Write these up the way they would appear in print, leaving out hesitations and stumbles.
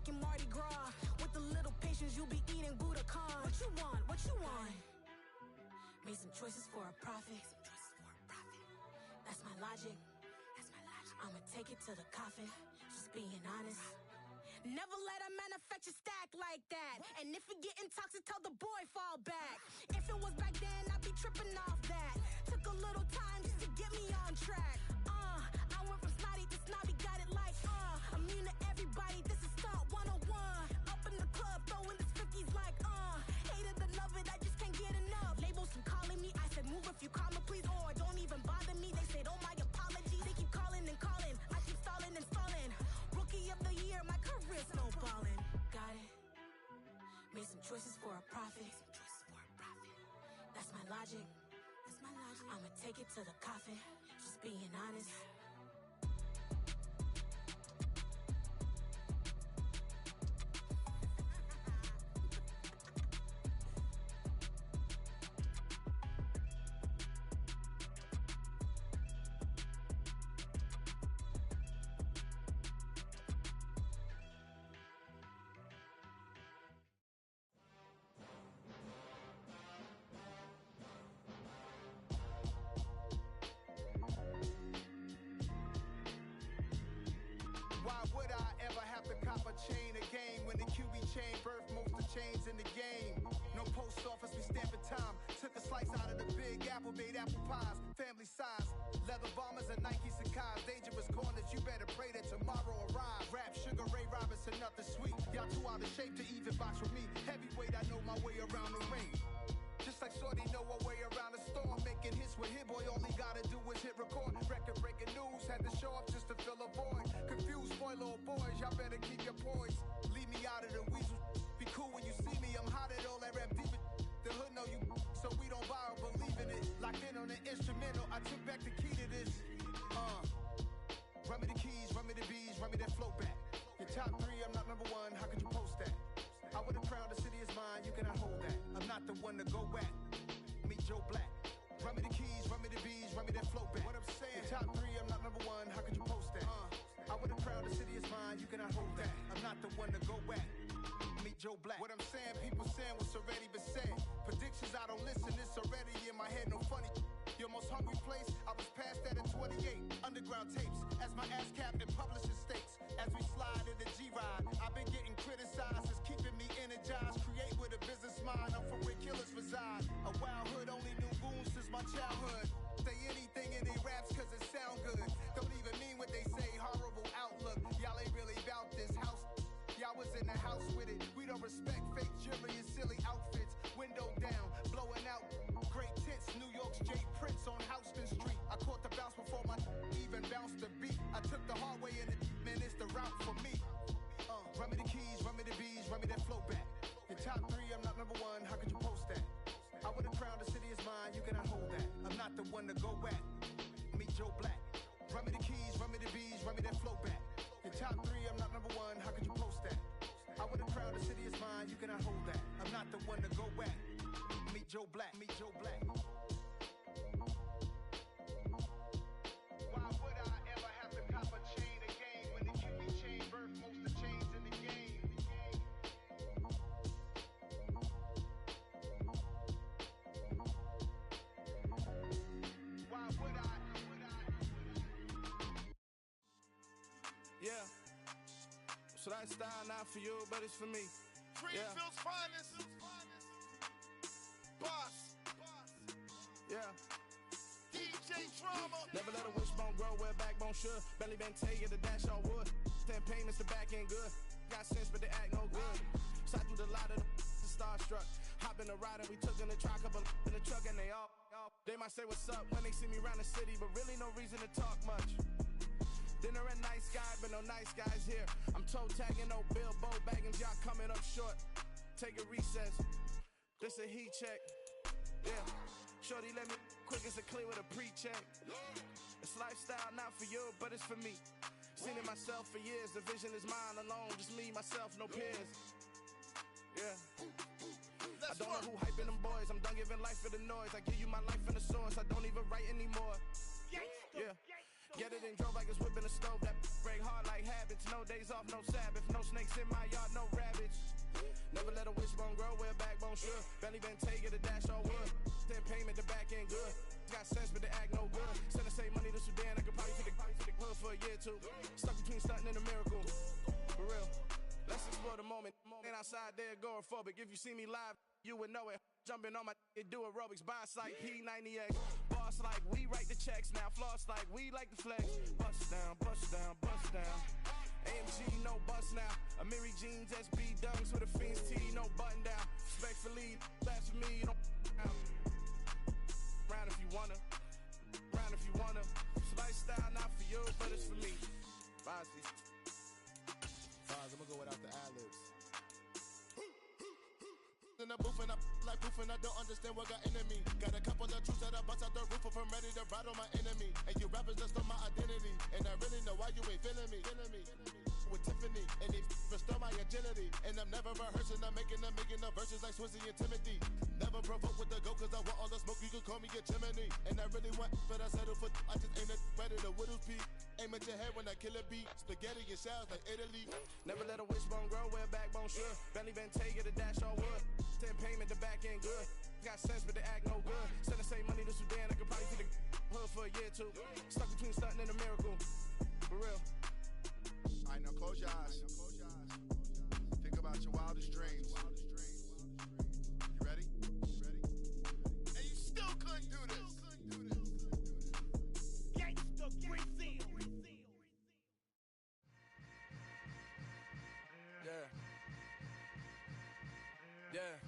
like in Mardi Gras. With a little patience, you'll be eating Budokan. What you want? What you want? Made some choices for a profit. That's my logic. I'ma take it to the coffin. Just being honest. Never let a manufacture stack like that. And if it getting toxic, tell the boy fall back. If it was back then, I'd be tripping off that. Took a little time just to get me on track. I went from snotty to snobby, got it like immune to everybody, this is Stunt 101. Up in the club, throwing this 50s like hate it or love it, I just can't get enough. Labels keep calling me, I said move if you call me please, or don't even bother me. They said oh my apologies, they keep calling and calling, I keep stalling and stalling. Rookie of the year, my career snowballing. Got it. Made some choices for a profit. That's my logic. I'ma take it to the coffin. Just being honest. In the game, no post office, we stamping time. Took a slice out of the big apple, made apple pies, family size. Leather bombers and Nike Sacai's, dangerous corners. You better pray that tomorrow arrives. Rap, Sugar Ray Robinson, nothing sweet. Y'all too out of shape to even box with me. Heavyweight, I know my way around the ring. Just like Shorty know her way around the storm. Making hits with Hit Boy, all he gotta do is hit record. Record breaking news, had to show up just to fill a void. Confused, spoiled little boys, y'all better keep your poise. Leave me out of the weasel. Be cool when you see me, I'm hot at all that rap deep. The hood know you, so we don't borrow, believe in it. Locked in on the instrumental, I took back the key to this. Run me the keys, run me the bees, run me that flow back. Your top three, I'm not number one, how could you post that? I would've crowned the city is mine, you cannot hold that. I'm not the one to go back. Meet Joe Black. Run me the keys, run me the bees, run me that flow back. What I'm saying, your top three, I'm not number one, how could you post that? I would've crowned the city is mine, you cannot hold that. I'm not the one to go back. Meet Joe Black. What I'm saying, people saying what's already been said. Predictions, I don't listen, it's already in my head, no funny. Your most hungry place, I was past that at 28. Underground tapes, as my ass cap in publishing stakes. As we slide in the G-Ride, I've been getting criticized, it's keeping me energized. Create with a business mind, I'm from where killers reside. A wild hood, only knew goons since my childhood. Say anything in they raps cause it sound good. Don't even mean what they say, horrible outlook. Y'all ain't really about this house. Y'all was in the house with it. We don't respect fake jewelry and silly outfits. Window down, blowing out great tits. New York's Jay Prince on Houston Street. I caught the bounce before my even bounced the beat. I took the hard way in it, man, it's the route for me. Run me the keys, run me the bees, run me that flow back. Your top three, I'm not number one, how could you post that? I would've crowned the city is mine, you cannot hold that. I'm not the one to go back. Meet Joe Black. Run me the keys, run me the bees, run me that flow back. Your top three, I'm not number one, how could you post that? I would've crowned the city is mine, you cannot hold that. I'm not the one to go back. Meet Joe Black, meet Joe Black. Why would I ever have to cop a chain again when the QB chain birthed most of the chains in the game? Why would I? Yeah. So that style not for you, but it's for me. Greenfield's finest. Boss. Yeah. DJ Drama. Never let a wishbone grow where backbone should. Belly been taking the dash on wood. 10 payments, the back end good. Got sense, but they act no good. Side through the lot of the starstruck. Hop in the ride and we took in the truck, couple in the truck and they all. They might say what's up when they see me around the city, but really no reason to talk much. Dinner at nice guy, but no nice guys here. I'm toe tagging, no Bilbo baggins, y'all coming up short. Take a recess. This a heat check. Yeah. Shorty let me quick as a clear with a pre-check. It's lifestyle not for you, but it's for me. Seen it myself for years. The vision is mine alone. Just me, myself, no peers. Yeah. I don't know who hyping them boys. I'm done giving life for the noise. I give you my life in the source. I don't even write anymore. Yeah. Get it and drove like it's whipping a stove. That break hard like habits. No days off, no Sabbath. No snakes in my yard, no rabbits. Never let a wishbone grow where a backbone should. Belly been taking the dash all wood. Then payment, the back end good. Got sense, but the act no good. Send the same money to Sudan. I could probably take the hood for a year or two. Stuck between stunting and a miracle. For real. Let's explore the moment. Ain't outside there agoraphobic. If you see me live, you would know it. Jumping on my do aerobics. Boss like P90X. Boss like we write the checks now. Floss like we like the flex. Bust down, bust down, bust down. AMG, no bust now. Amiri jeans, SB dunks with a Fiends tee, no button down. Respectfully, that's for me, you don't down. Round if you wanna. Round if you wanna. It's lifestyle, not for you, but it's for me. Fozzy. Foz, I'm gonna go without the ad-libs. In the booth and I like proof and I don't understand what got into me. Got a couple of truths that I bust out the roof if I'm ready to ride on my enemy. And you rappers just on my identity. And I really know why you ain't feeling me. With Tiffany, and they restore my agility. And I'm never rehearsing, I'm making no verses like Swizzy and Timothy. Never provoke with the go, cause I want all the smoke, you can call me a chimney. And I really want, but I settle for, I just ain't ready to Whittles Peak. Aim at your head when I kill a beat. Spaghetti and shells like Italy. Never let a wishbone grow where a backbone should. Belly been taking the dash all wood. Then payment, the back end good. Got sense, but the act no good. Send the same money to Sudan, I could probably take the hood for a year or two. Stuck between stunting and a miracle. For real. Alright, now close your eyes. Think about your wildest dreams. You ready? And you still couldn't do this. Gangsta Brazil. Yeah. Yeah.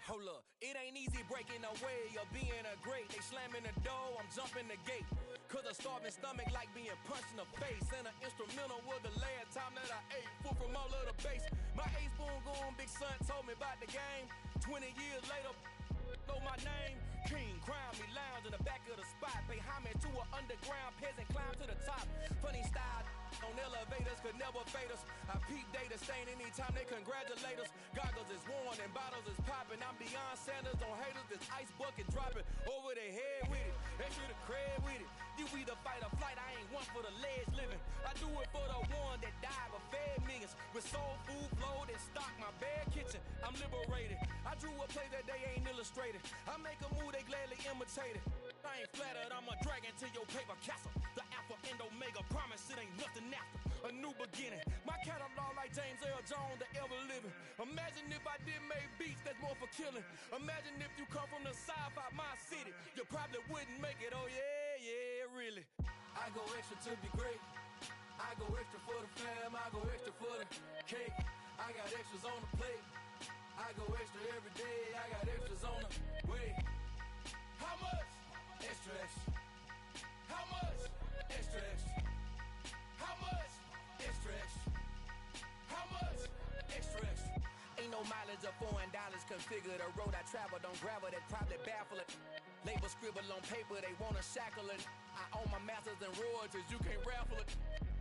Hold up, it ain't easy breaking away or being a great. They slamming the door, I'm jumping the gate. Cause a starving stomach like being punched in the face. And an instrumental was the last time that I ate. Food from all of the base. My ace boom goon, big son told me about the game. 20 years later, know my name. King, crown me, lounge in the back of the spot. Pay homage to an underground peasant, climb to the top. Funny style on elevators could never fade us. I peep data stain anytime they congratulate us. Goggles is worn and bottles is popping. I'm beyond Sanders on haters. This ice bucket dropping over their head with it. Extra the cred with it. You either fight or flight. I ain't one for the ledge living. I do it for the one that died but fed millions. With soul food flowed and stocked my bare kitchen. I'm liberated. I drew a play that they ain't illustrated. I make a move they gladly imitate it. I ain't flattered, I'm a dragon to your paper castle. The Alpha and Omega, promise it ain't nothing after. A new beginning. My catalog like James Earl Jones, the ever living. Imagine if I did make beats that's more for killing. Imagine if you come from the sci-fi, my city. You probably wouldn't make it, oh yeah, really. I go extra to be great. I go extra for the fam, I go extra for the cake. I got extras on the plate. I go extra every day, I got extras on the way. How much? Extra, extra. How much? Extra, extra. How much? Extra, extra. How much? Extra, extra. Ain't no mileage of $4 configure the road I travel. Don't gravel, that probably baffle it. Label scribble on paper, they wanna shackle it. I own my masters and royalties, you can't raffle it.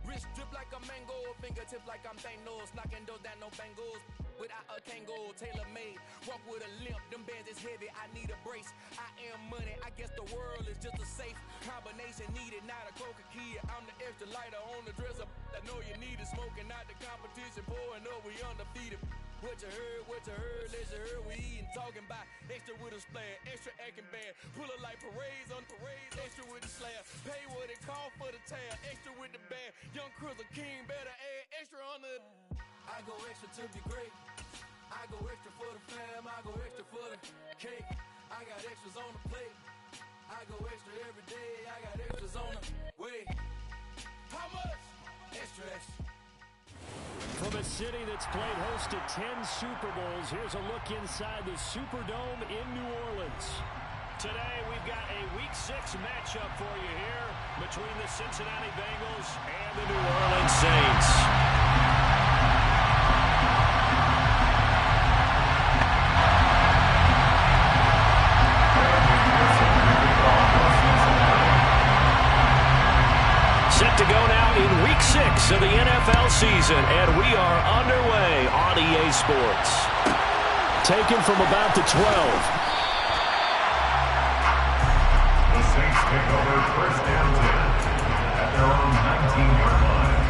Wrist drip like a mango, fingertips like I'm Thanos. Knocking those down, no bangles. Without a Kango, tailor-made. Walk with a limp, them bands is heavy, I need a brace. I am money, I guess the world is just a safe combination needed, not a coca key. I'm the extra lighter on the dresser. I know you need it, smoking out the competition, pouring up, we undefeated. What you heard, let you heard, we eating, talking about extra with a splash, extra acting bad. Pull it like parades on parades, extra with the slab. Pay what it cost for the tab, extra with the bag. Young Cruiser King, better add extra on the. I go extra to be great. I go extra for the fam, I go extra for the cake. I got extras on the plate. I go extra every day, I got extras on the way. How much? Extra, extra. From a city that's played host to 10 Super Bowls, here's a look inside the Superdome in New Orleans. Today, we've got a Week 6 matchup for you here between the Cincinnati Bengals and the New Orleans Saints. Set to go now in Week 6 of the NFL season, and we are underway on EA Sports. Taken from about the 12. first down 10 at their own 19-yard line.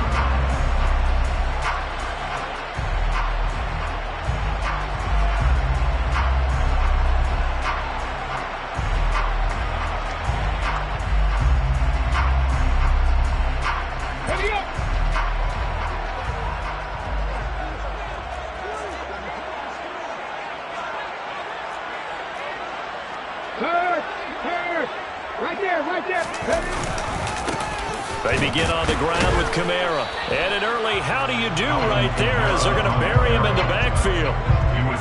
They begin on the ground with Kamara. And an early how do you do right there as they're going to bury him in the backfield.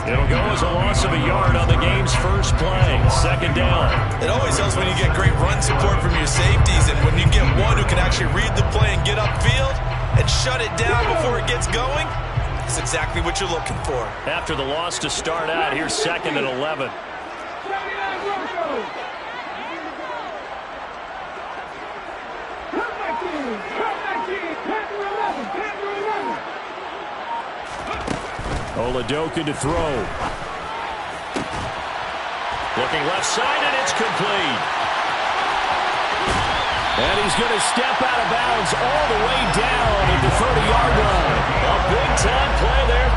It'll go as a loss of a yard on the game's first play. Second down. It always helps when you get great run support from your safeties, and when you get one who can actually read the play and get upfield and shut it down before it gets going, that's exactly what you're looking for. After the loss to start out, here's 2nd and 11. Oladoka to throw. Looking left side, and it's complete. And he's going to step out of bounds all the way down at the 30-yard line. A big-time play there.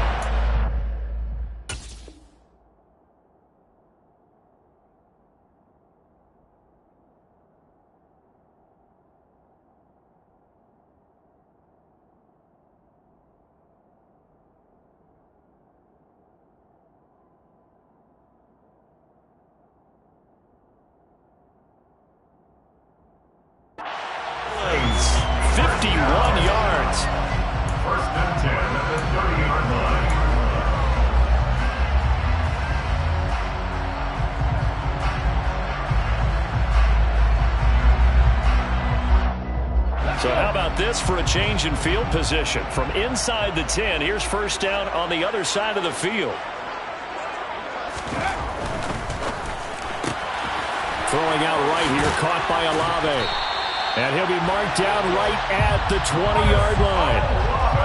So how about this for a change in field position? From inside the 10, here's first down on the other side of the field. Throwing out right here, caught by Olave. And he'll be marked down right at the 20-yard line.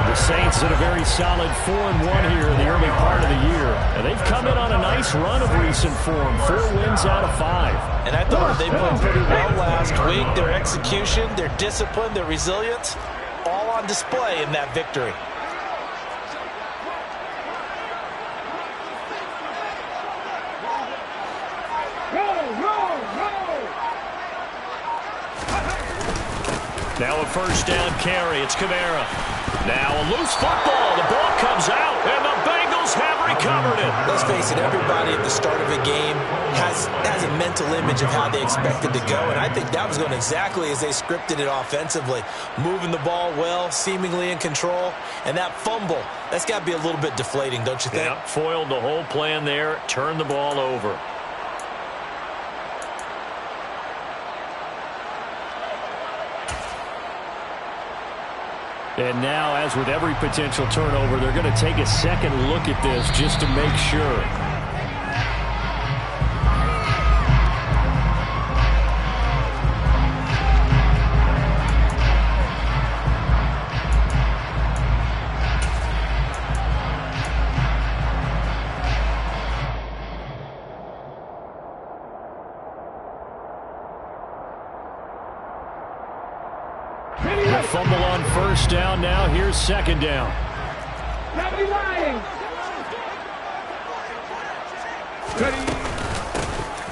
The Saints had a very solid 4-1 here in the early part of the year. And they've come in on a nice run of recent form. 4 wins out of 5. And I thought they played pretty well last week. Their execution, their discipline, their resilience, all on display in that victory. Now a first down carry. It's Kamara. Now a loose football. The ball comes out, and the Bengals have recovered it. Let's face it, everybody at the start of a game has a mental image of how they expected to go, and I think that was going exactly as they scripted it offensively. Moving the ball well, seemingly in control, and that fumble, that's got to be a little bit deflating, don't you think? Yeah, foiled the whole plan there, turned the ball over. And now, as with every potential turnover, they're going to take a second look at this just to make sure. The fumble on first down. Now here's second down.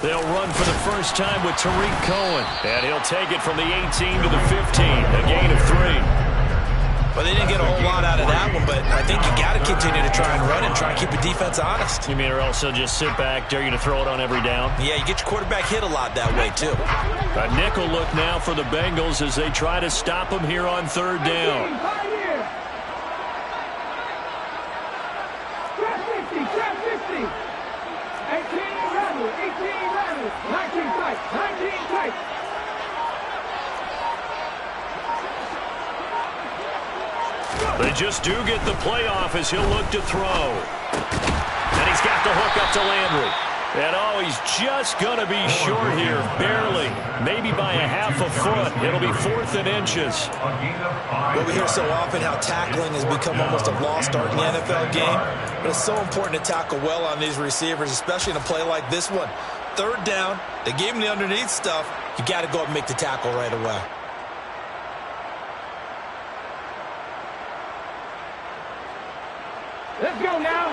They'll run for the first time with Tariq Cohen. And he'll take it from the 18 to the 15. A gain of 3. Well, they didn't get a whole lot out of that one, but I think you got to continue to try and run and try and keep the defense honest. You mean or else they'll just sit back, dare you to throw it on every down? Yeah, you get your quarterback hit a lot that way, too. A nickel look now for the Bengals as they try to stop him here on third down. They just do get the playoff as he'll look to throw. And he's got the hook up to Landry. And oh, he's just going to be short here, barely. Maybe by a half a foot. It'll be 4th and inches. Well, we hear so often how tackling has become almost a lost art in the NFL game. But it's so important to tackle well on these receivers, especially in a play like this one. Third down, they gave him the underneath stuff. you got to go up and make the tackle right away. Let's go now.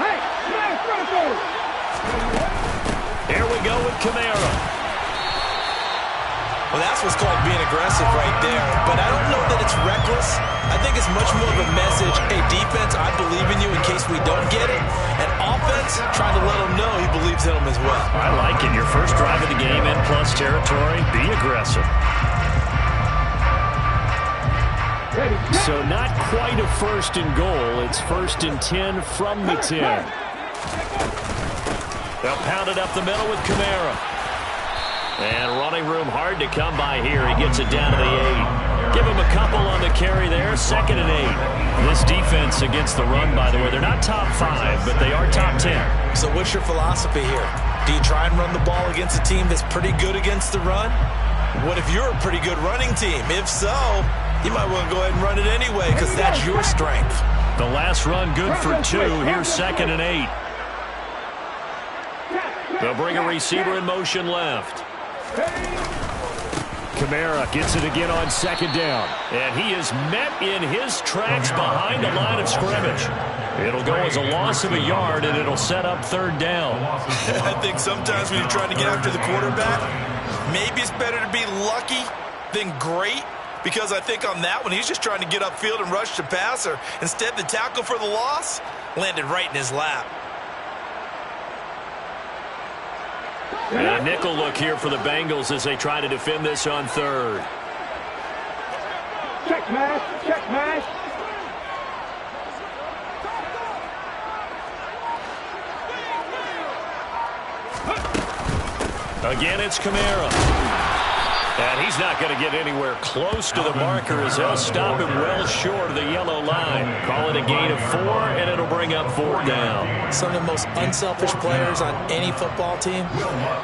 Hey, smash front forward. Here we go with Kamara. Well, that's what's called being aggressive right there. But I don't know that it's reckless. I think it's much more of a message. Hey, defense, I believe in you in case we don't get it. And offense, trying to let him know he believes in him as well. I like it. Your first drive of the game in plus territory. Be aggressive. So not quite a first and goal. It's 1st and 10 from the 10. They'll pound it up the middle with Kamara. And running room hard to come by here. He gets it down to the 8. Give him a couple on the carry there. 2nd and 8. This defense against the run, by the way, they're not top 5, but they are top 10. So what's your philosophy here? Do you try and run the ball against a team that's pretty good against the run? What if you're a pretty good running team? If so, you might want to go ahead and run it anyway because that's your strength. The last run good for 2. Here's 2nd and 8. They'll bring a receiver in motion left. Kamara gets it again on 2nd down. And he is met in his tracks behind the line of scrimmage. It'll go as a loss of a yard, and it'll set up 3rd down. I think sometimes when you're trying to get after the quarterback, maybe it's better to be lucky than great. Because I think on that one, he's just trying to get upfield and rush the passer. Instead, the tackle for the loss landed right in his lap. And a nickel look here for the Bengals as they try to defend this on 3rd. Check mash, check mash. Again, it's Kamara. And he's not going to get anywhere close to the marker as they'll stop him well short of the yellow line. Call it a gain of 4, and it'll bring up 4th down. Some of the most unselfish players on any football team,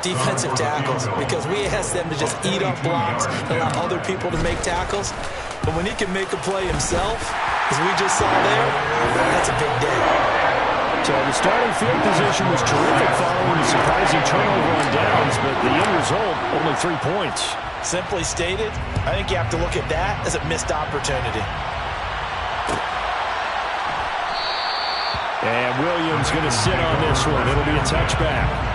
defensive tackles, because we ask them to just eat up blocks and allow other people to make tackles. But when he can make a play himself, as we just saw there, that's a big day. So the starting field position was terrific following the surprising turnover on downs, but the end result, only 3 points. Simply stated, I think you have to look at that as a missed opportunity. And Williams going to sit on this one. It'll be a touchback.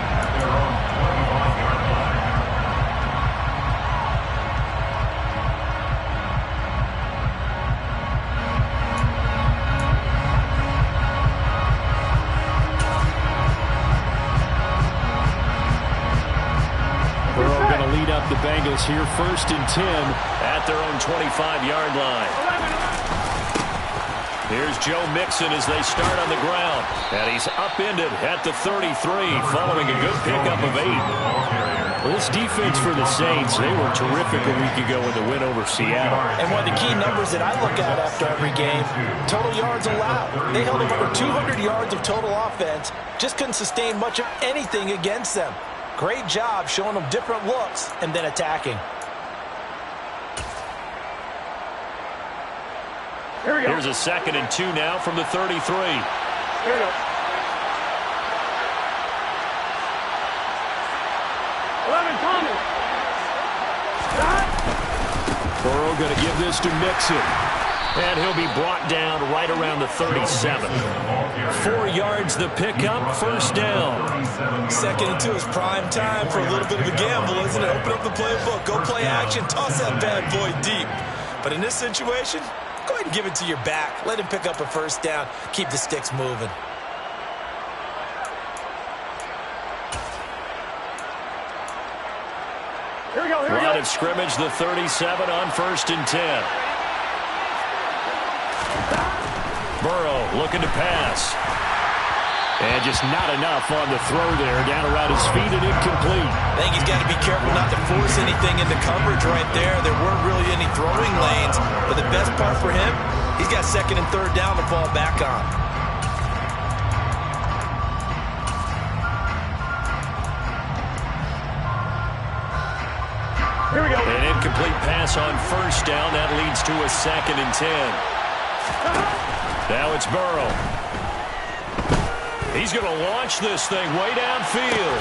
The Bengals here 1st and 10 at their own 25-yard line. Here's Joe Mixon as they start on the ground. And he's upended at the 33 following a good pickup of 8. Well, this defense for the Saints, they were terrific a week ago in the win over Seattle. And one of the key numbers that I look at after every game, total yards allowed. They held them over 200 yards of total offense, just couldn't sustain much of anything against them. Great job showing them different looks and then attacking. Here's a 2nd and 2 now from the 33. Here we go. 11, Thomas. Burrow going to give this to Mixon. And he'll be brought down right around the 37. 4 yards the pickup, 1st down. 2nd and 2 is prime time for a little bit of a gamble, isn't it? Open up the playbook, go play action, toss that bad boy deep. But in this situation, go ahead and give it to your back. Let him pick up a 1st down, keep the sticks moving. Here we go, here we go. Line of scrimmage, the 37 on 1st and 10. Burrow looking to pass. And just not enough on the throw there. Down around his feet and incomplete. I think he's got to be careful not to force anything into coverage right there. There weren't really any throwing lanes. But the best part for him, he's got 2nd and 3rd down to fall back on. Here we go. An incomplete pass on 1st down. That leads to a 2nd and 10. Now it's Burrow. He's going to launch this thing way downfield.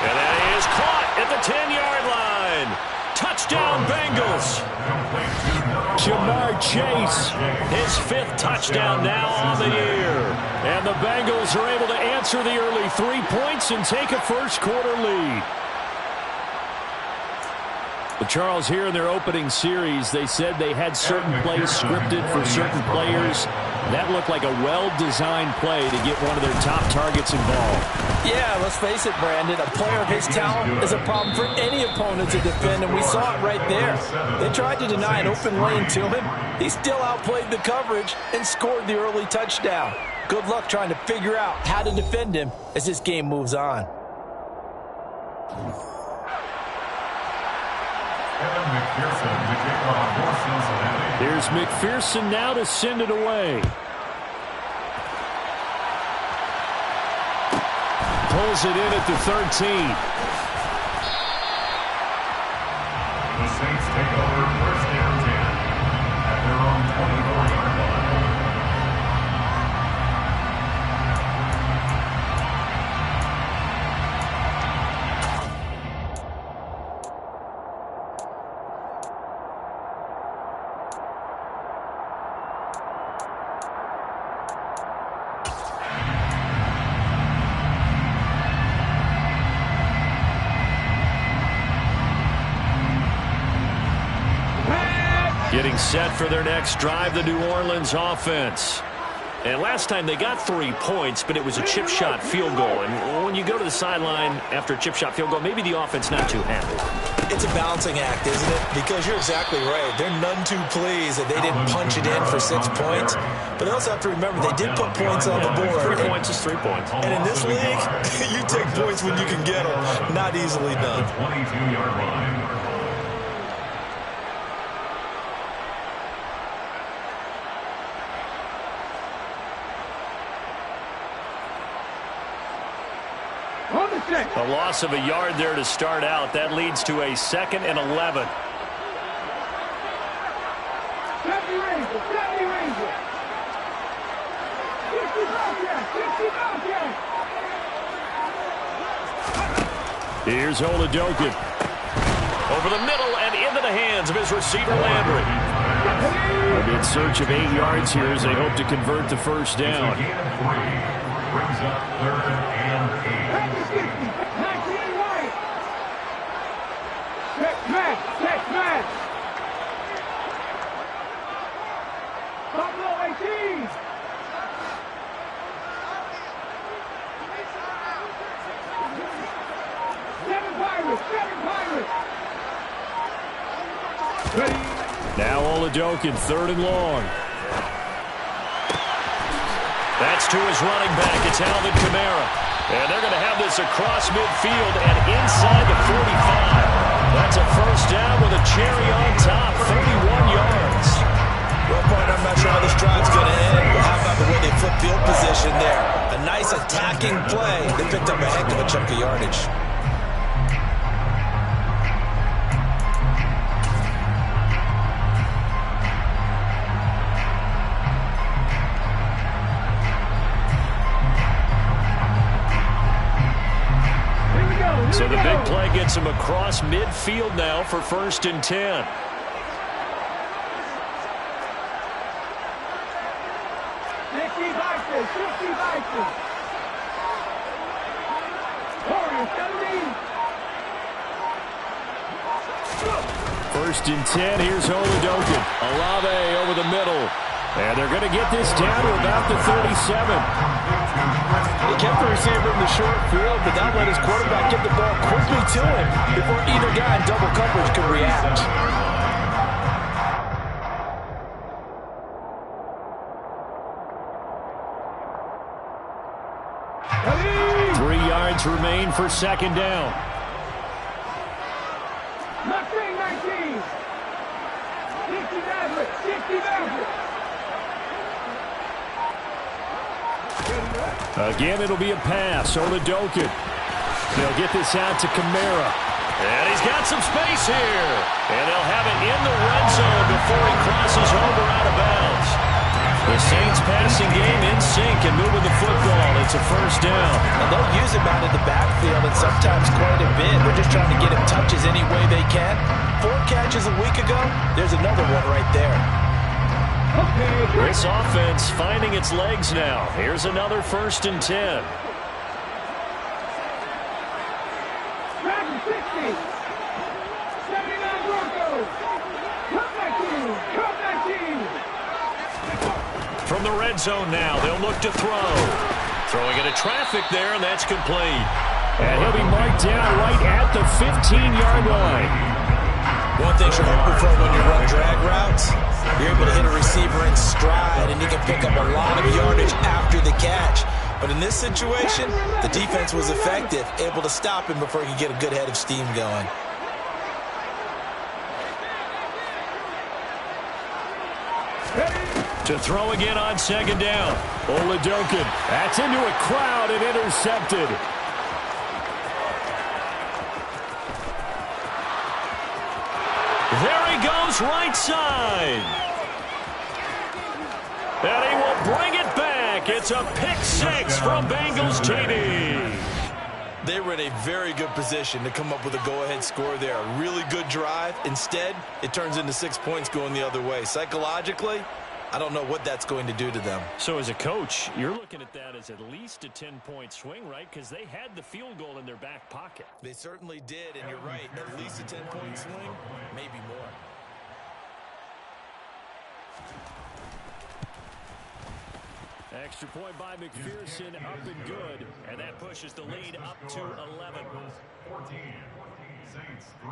And that is caught at the 10-yard line. Touchdown, Bengals. Ja'Marr Chase, his 5th touchdown now on the year. And the Bengals are able to answer the early 3 points and take a first-quarter lead. But Charles, here in their opening series, they said they had certain plays scripted for certain players. That looked like a well-designed play to get one of their top targets involved. Yeah, let's face it, Brandon. A player of his talent is a problem for any opponent to defend, and we saw it right there. They tried to deny an open lane to him. He still outplayed the coverage and scored the early touchdown. Good luck trying to figure out how to defend him as this game moves on. Here's McPherson now to send it away. Pulls it in at the 13. The Saints take over first down 10 at their own 24-yard line. Getting set for their next drive, the New Orleans offense. And last time they got 3 points, but it was a chip shot field goal. And when you go to the sideline after a chip shot field goal, maybe the offense not too happy. It's a balancing act, isn't it? Because you're exactly right. They're none too pleased that they didn't punch it in for 6 points. But they also have to remember they did put points on the board. 3 points is 3 points. And in this league, you take points when you can get them. Not easily done. 22-yard line. A loss of a yard there to start out. That leads to a 2nd and 11. Here's Oladokun. Over the middle and into the hands of his receiver, Landry. In search of 8 yards here as they hope to convert the first down. Brings up 3rd and 8. Check match. Buffalo 18. Seven Pirates. Now Oladokun, 3rd and long. That's to his running back. It's Alvin Kamara. And they're going to have this across midfield and inside the 45. That's a first down with a cherry on top, 31 yards. Well, partner, I'm not sure how this drive's going to end, but how about the way they flip field position there? A nice attacking play. They picked up a heck of a chunk of yardage. So the big play gets him across midfield now for 1st and 10. First and 10, here's Oladokun. Olave over the middle. And they're going to get this down to about the 37. He kept the receiver in the short field, but that let his quarterback get the ball quickly to him before either guy in double coverage could react. Three yards remain for 2nd down. Again, it'll be a pass. Oladokun. They'll get this out to Kamara. And he's got some space here. And they'll have it in the red zone before he crosses over out of bounds. The Saints passing game in sync and moving the football. It's a first down. And they'll use him out of the backfield and sometimes quite a bit. They're just trying to get him touches any way they can. 4 catches a week ago. There's another one right there. This offense finding its legs now. Here's another 1st and 10. From the red zone now, they'll look to throw. Throwing into traffic there, and that's complete. And he'll be marked down right at the 15-yard line. One thing you're hoping for when you run drag routes, you're able to hit a receiver in stride, and you can pick up a lot of yardage after the catch. But in this situation, the defense was effective, able to stop him before he could get a good head of steam going. To throw again on 2nd down. Oladokun. That's into a crowd and intercepted. There he goes, right side. And he will bring it back. It's a pick 6 from Bengals TD. They were in a very good position to come up with a go-ahead score there. A really good drive. Instead, it turns into 6 points going the other way. Psychologically, I don't know what that's going to do to them. So as a coach, you're looking at that as at least a 10-point swing, right? Because they had the field goal in their back pocket. They certainly did, and you're right. At least a 10-point swing, maybe more. Extra point by McPherson, up and good. And that pushes the lead up to 11. 14, Saints 3.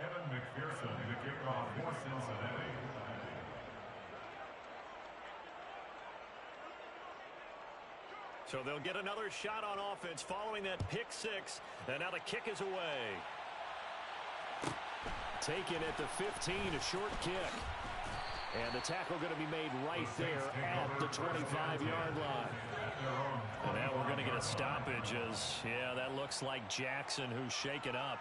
Evan McPherson, the kickoff for Cincinnati. So they'll get another shot on offense following that pick 6. And now the kick is away. Taken at the 15, a short kick. And the tackle going to be made right there at the 25-yard line. And now we're going to get a stoppage as, yeah, that looks like Jackson who's shaken up.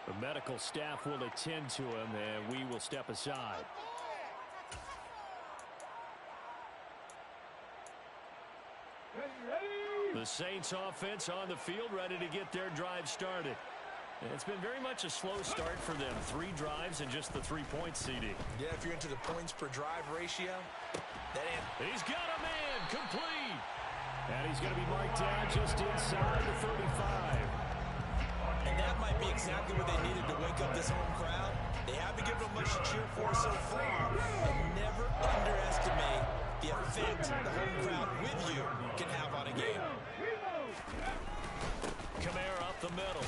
The medical staff will attend to him, and we will step aside. The Saints offense on the field, ready to get their drive started. And it's been very much a slow start for them. 3 drives and just the 3 points, CD. Yeah, if you're into the points per drive ratio, he's got a man, complete. And he's going to be marked down just inside the 35. And that might be exactly what they needed to wake up this home crowd. They haven't given them much to cheer for so far. And never underestimate the effect the home crowd with you can have on a game. Kamara up the middle.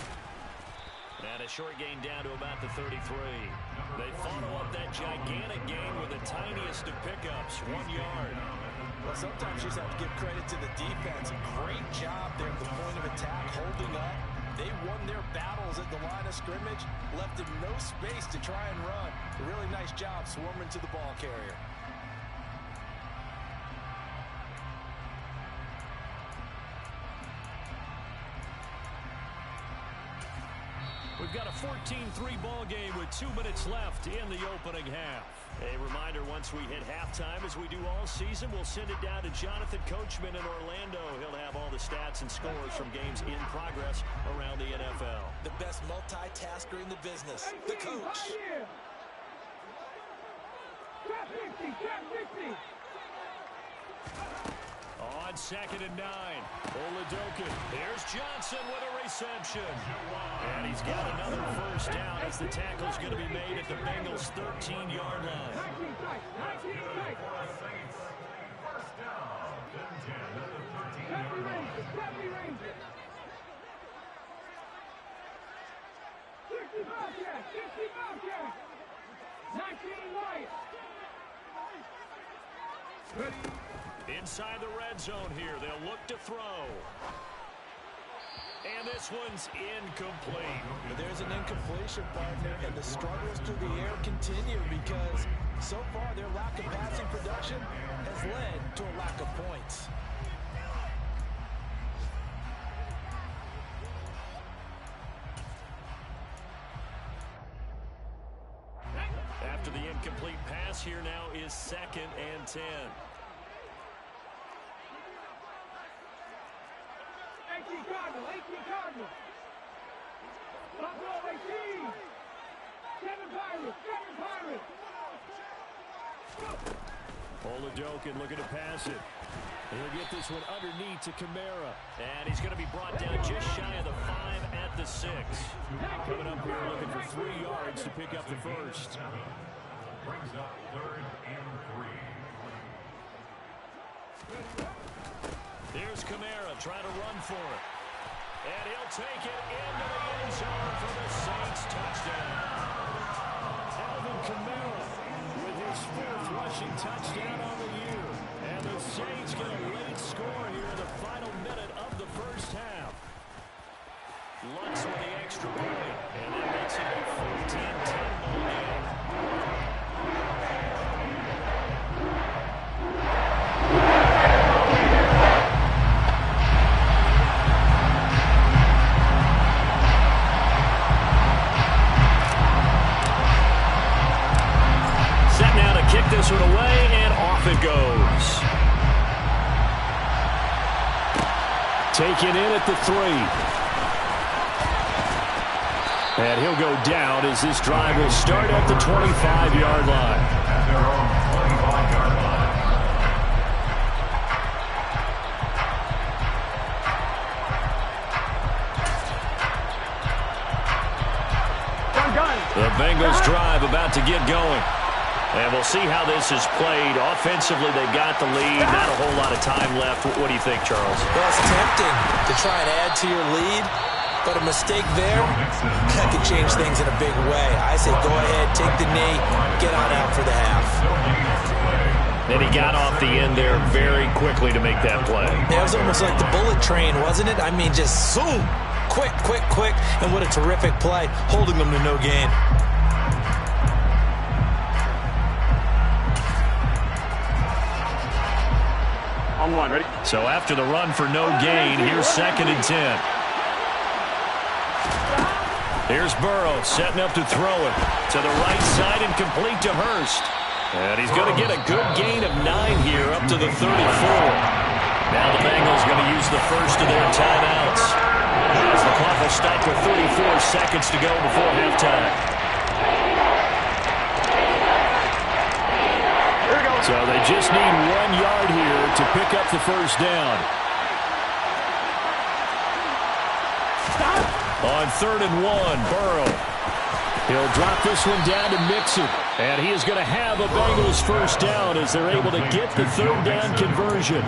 And a short gain down to about the 33. They follow up that gigantic gain with the tiniest of pickups, 1 yard. Well, sometimes you just have to give credit to the defense. Great job there at the point of attack, holding up. They won their battles at the line of scrimmage, left them no space to try and run. A really nice job swarming to the ball carrier. We've got a 14-3 ball game with 2 minutes left in the opening half. A reminder, once we hit halftime, as we do all season, we'll send it down to Jonathan Coachman in Orlando. He'll have all the stats and scores from games in progress around the NFL. The best multitasker in the business, the coach. On 2nd and 9, Oladokun. Here's Johnson with a reception. And he's got another first down as the tackle's going to be made at the Bengals' 13-yard line. First down, 10 at the 13-yard line. 19 Inside the red zone here, they'll look to throw. And this this one's incomplete. There's an incompletion, partner, and the struggles through the air continue because so far their lack of passing production has led to a lack of points. After the incomplete pass, here now is 2nd and 10. 18 Cardinals, 18 Cardinals. Buffalo 18. 7 Pirates, 7 Pirates. Oladokun looking to pass it. He'll get this one underneath to Kamara. And he's going to be brought down just shy of the 5 at the 6. Coming up here looking for 3 yards to pick up the first. Brings up 3rd and 3. Here's Kamara trying to run for it. And he'll take it into the end zone for the Saints touchdown. Alvin Kamara with his 4th rushing touchdown on the year. And the Saints get a late score here in the final minute of the first half. Lutz with the extra point. And that makes it a 14-10 ball game. Kick this one away, and off it goes. Taken in at the 3. And he'll go down as this drive will start at the 25-yard line. At their own 25-yard line. The Bengals drive about to get going. And we'll see how this is played. Offensively, they got the lead. Not a whole lot of time left. What do you think, Charles? Well, it's tempting to try and add to your lead, but a mistake there that could change things in a big way. I say go ahead, take the knee, get on out for the half. And he got off the end there very quickly to make that play. Yeah, it was almost like the bullet train, wasn't it? I mean, just zoom, quick, quick, quick, and what a terrific play, holding them to no gain. On 1, ready? So after the run for no gain, here's 2nd and 10. Here's Burrow setting up to throw it to the right side and complete to Hurst. And he's going to get a good gain of 9 here up to the 34. Now the Bengals going to use the first of their timeouts as the clock will stop with 34 seconds to go before halftime. So they just need 1 yard here to pick up the first down. On 3rd and 1, Burrow. He'll drop this one down to Mixon. And he is going to have a Bengals first down as they're able to get the 3rd down conversion.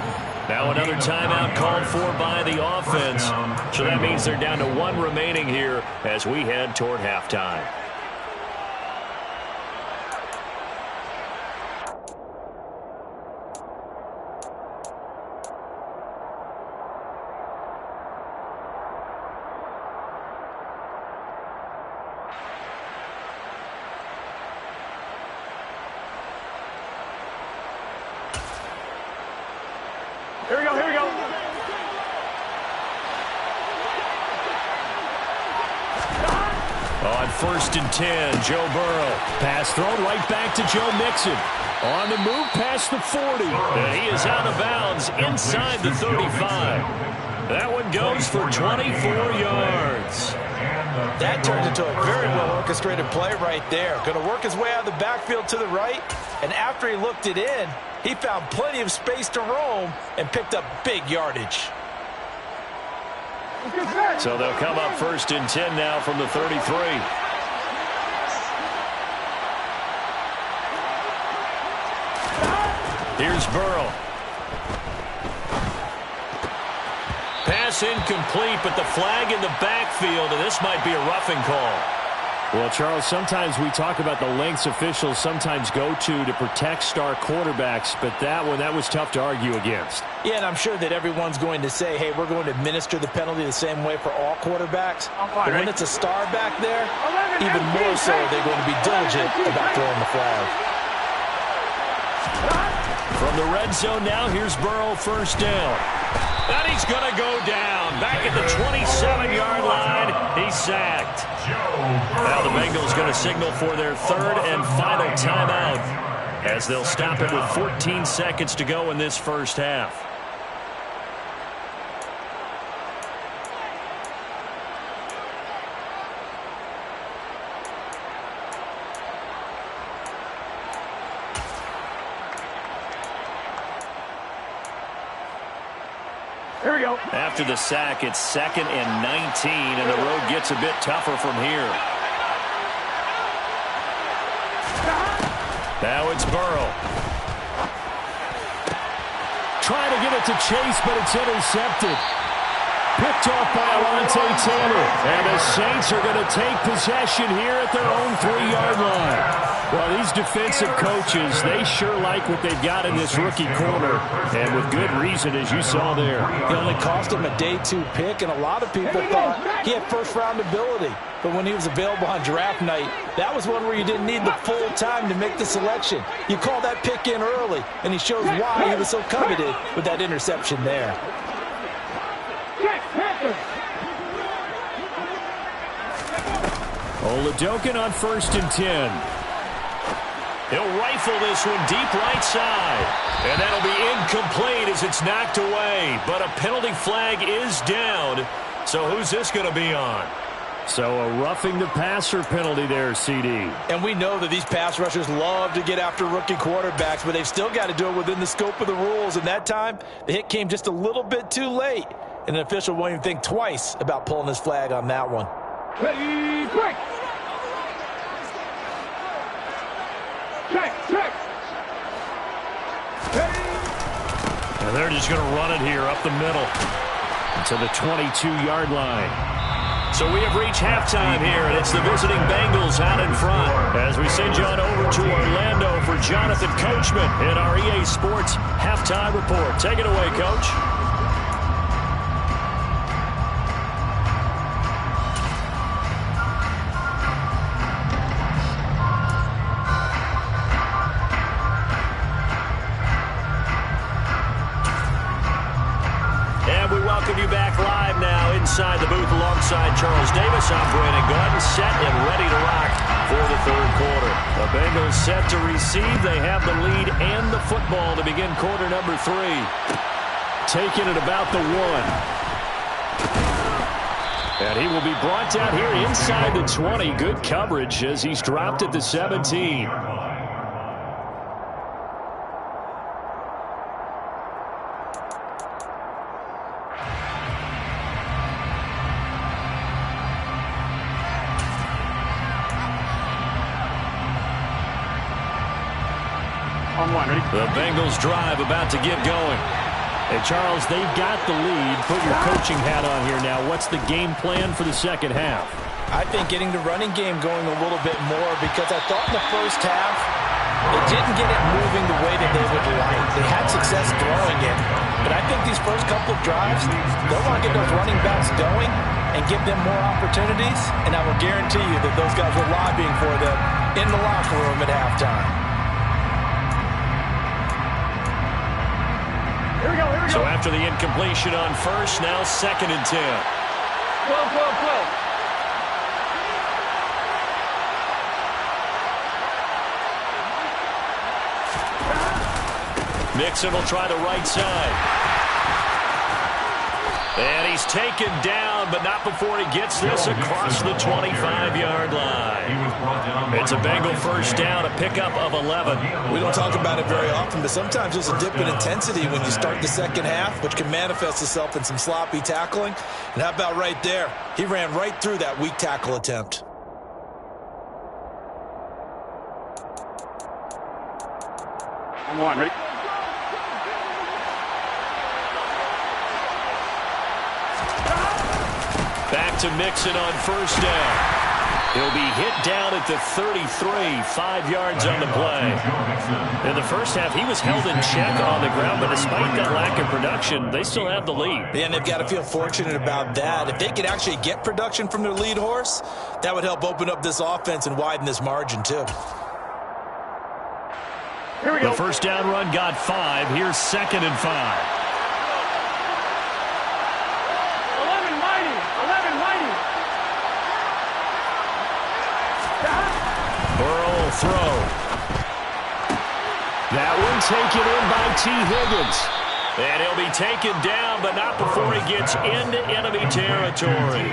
Now another timeout called for by the offense. So that means they're down to 1 remaining here as we head toward halftime. Here we go, here we go. On 1st and 10, Joe Burrow. Pass thrown right back to Joe Mixon. On the move past the 40. And he is out of bounds inside the 35. That one goes for 24 yards. That turned into a very well-orchestrated play right there. Going to work his way out of the backfield to the right, and after he looked it in, he found plenty of space to roam and picked up big yardage. So they'll come up 1st and 10 now from the 33. Here's Burrow. Pass incomplete, but the flag in the backfield, and this might be a roughing call. Well, Charles, sometimes we talk about the lengths officials sometimes go to protect star quarterbacks, but that was tough to argue against. Yeah, and I'm sure that everyone's going to say, hey, we're going to administer the penalty the same way for all quarterbacks. But when it's a star back there, even more so they're going to be diligent about throwing the flag. From the red zone now, here's Burrow, first down. And he's going to go down. Back at the 27-yard line, he's sacked. Now the Bengals going to signal for their third and final timeout as they'll stop it with 14 seconds to go in this first half. Here we go. After the sack, it's 2nd and 19, and the road gets a bit tougher from here. Now it's Burrow. Trying to get it to Chase, but it's intercepted. Picked off by Alontae Taylor. And the Saints are going to take possession here at their own 3-yard line. Well, these defensive coaches, they sure like what they've got in this rookie corner. And with good reason, as you saw there. It only cost him a day 2 pick, and a lot of people thought he had first-round ability. But when he was available on draft night, that was one where you didn't need the full time to make the selection. You call that pick in early, and he shows why he was so coveted with that interception there. Oladokun on 1st and 10. He'll rifle this one deep right side. And that'll be incomplete as it's knocked away. But a penalty flag is down. So who's this going to be on? So a roughing the passer penalty there, CD. And we know that these pass rushers love to get after rookie quarterbacks, but they've still got to do it within the scope of the rules. And that time, the hit came just a little bit too late. And an official won't even think twice about pulling his flag on that one. Ready, quick! Check! And they're just going to run it here up the middle to the 22-yard line. So we have reached halftime here, and it's the visiting Bengals out in front. As we send you on over to Orlando for Jonathan Coachman in our EA Sports Halftime Report. Take it away, Coach. Welcome you back live now inside the booth alongside Charles Davis. I'm Brandon Gaudin, set and ready to rock for the third quarter. The Bengals set to receive. They have the lead and the football to begin quarter number 3. Taking it about the 1. And he will be brought down here inside the 20. Good coverage as he's dropped at the 17. The Bengals drive about to get going. Hey, Charles, they've got the lead. Put your coaching hat on here now. What's the game plan for the second half? I think getting the running game going a little bit more, because I thought in the first half they didn't get it moving the way that they would like. They had success throwing it. But I think these first couple of drives, they'll want to get those running backs going and give them more opportunities. And I will guarantee you that those guys were lobbying for them in the locker room at halftime. Here we go. So after the incompletion on first, now 2nd and 10. 12. Mixon will try the right side. And he's taken down, but not before he gets this across the 25-yard line. It's a Bengal first down, a pickup of 11. We don't talk about it very often, but sometimes there's a dip in intensity when you start the second half, which can manifest itself in some sloppy tackling. And how about right there? He ran right through that weak tackle attempt. I'm on, ready? Back to Mixon on first down. He'll be hit down at the 33, 5 yards on the play. In the first half, he was held in check on the ground, but despite that lack of production, they still have the lead. Yeah, and they've got to feel fortunate about that. If they could actually get production from their lead horse, that would help open up this offense and widen this margin, too. Here we go. The first down run got 5. Here's 2nd and 5. 11 mighty. Burrow will throw. That one taken in by T. Higgins. And he'll be taken down, but not before he gets into enemy territory.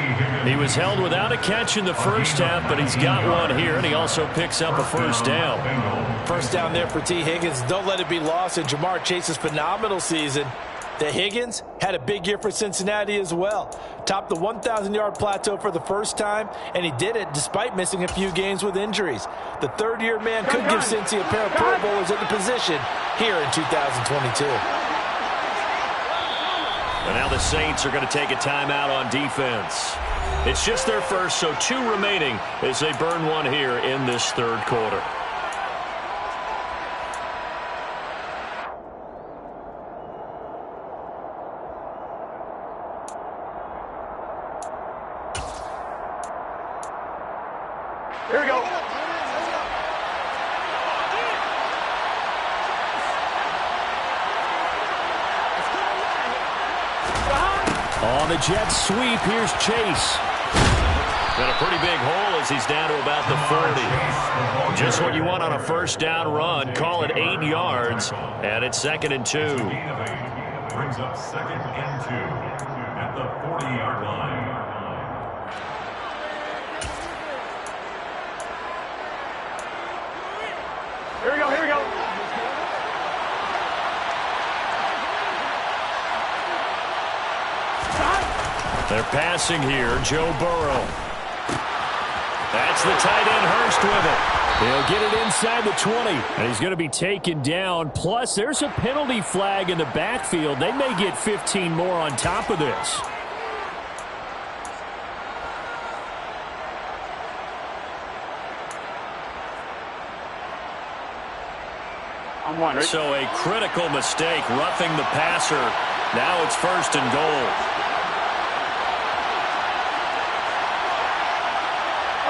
He was held without a catch in the first half, but he's got one here, and he also picks up a first down. First down there for T. Higgins. Don't let it be lost in Jamar Chase's phenomenal season. The Higgins had a big year for Cincinnati as well. Topped the 1,000-yard plateau for the first time, and he did it despite missing a few games with injuries. The third-year man could give Cincy a pair of Pro Bowlers at the position here in 2022. And now the Saints are going to take a timeout on defense. It's just their first, so 2 remaining as they burn one here in this third quarter. Here we go. On the jet sweep, here's Chase. Got a pretty big hole as he's down to about the 40. Just what you want on a first down run. Call it 8 yards, and it's 2nd and 2. Brings up 2nd and 2 at the 40-yard line. Here we go. They're passing here. Joe Burrow. That's the tight end Hurst with it. He'll get it inside the 20, and he's going to be taken down. Plus, there's a penalty flag in the backfield. They may get 15 more on top of this. So a critical mistake, roughing the passer. Now it's 1st and goal.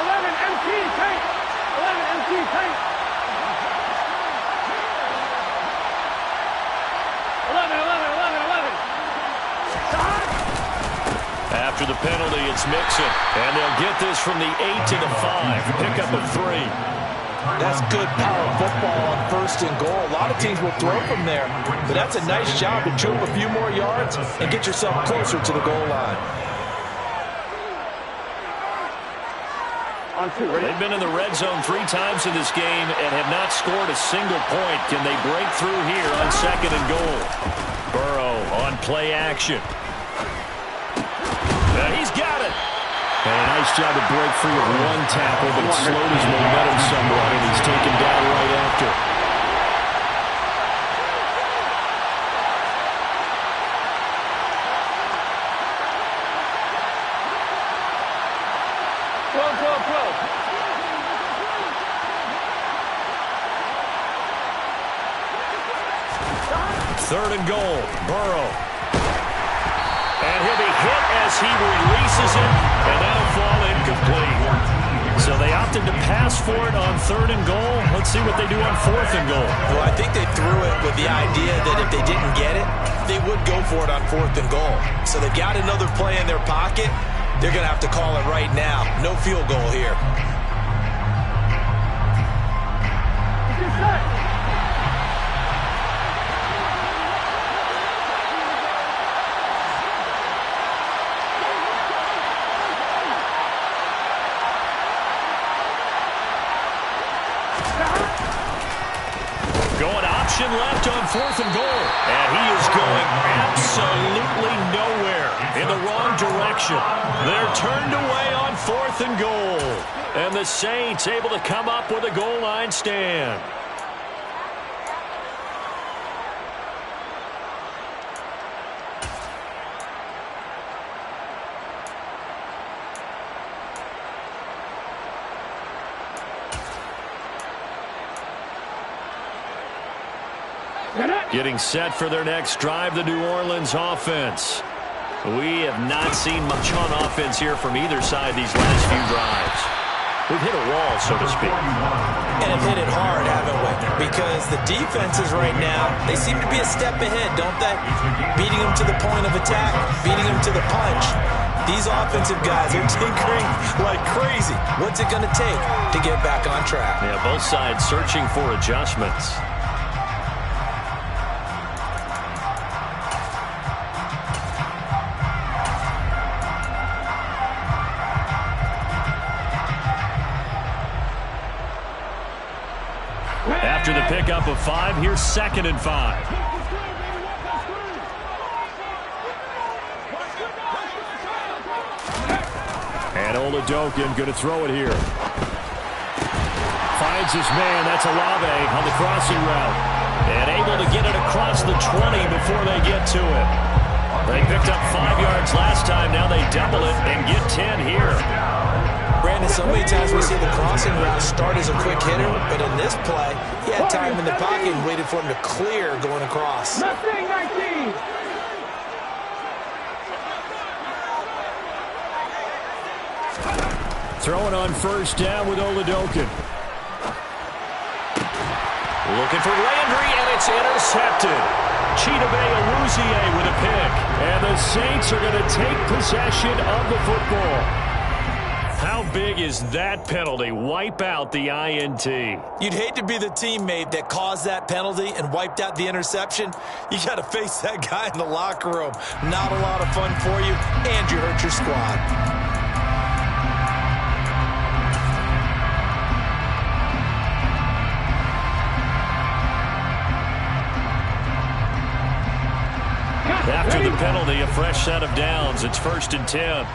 11 MT tank. 11 MT tank. 11. After the penalty, it's Mixon. And they'll get this from the 8 to the 5. Pick up a 3. That's good power football on 1st and goal. A lot of teams will throw from there, but that's a nice job to trip a few more yards and get yourself closer to the goal line. They've been in the red zone 3 times in this game and have not scored a single point. Can they break through here on 2nd and goal? Burrow on play action. And he's got it. And a nice job to break free of one tackle, but it slowed his momentum somewhat, and he's taken down right after. Third and goal, Burrow. And he'll be hit as he releases it, and that'll fall incomplete. So they opted to pass for it on 3rd and goal. Let's see what they do on 4th and goal. Well, I think they threw it with the idea that if they didn't get it, they would go for it on 4th and goal. So they got another play in their pocket. They're going to have to call it right now. No field goal here. Going option left on 4th and goal. And he is going absolutely nowhere in the wrong direction. They're turned away on 4th and goal. And the Saints able to come up with a goal line stand. Getting set for their next drive, the New Orleans offense. We have not seen much on offense here from either side these last few drives. We've hit a wall, so to speak. And have hit it hard, haven't we? Because the defenses right now, they seem to be a step ahead, don't they? Beating them to the point of attack, beating them to the punch. These offensive guys are tinkering like crazy. What's it going to take to get back on track? Yeah, both sides searching for adjustments. After the pickup of 5, here's 2nd and 5. And Oladokun going to throw it here. Finds his man. That's Olave on the crossing route. And able to get it across the 20 before they get to it. They picked up 5 yards last time. Now they double it and get 10 here. Brandon, so many times we see the crossing route start as a quick hitter, but in this play, he had time in the pocket and waited for him to clear going across. Throwing on 1st down with Oladokun. Looking for Landry, and it's intercepted. Chidobe Awuzie with a pick. And the Saints are going to take possession of the football. How big is that penalty? Wipe out the INT. You'd hate to be the teammate that caused that penalty and wiped out the interception. You got to face that guy in the locker room. Not a lot of fun for you, and you hurt your squad. After the penalty, a fresh set of downs. It's 1st and 10.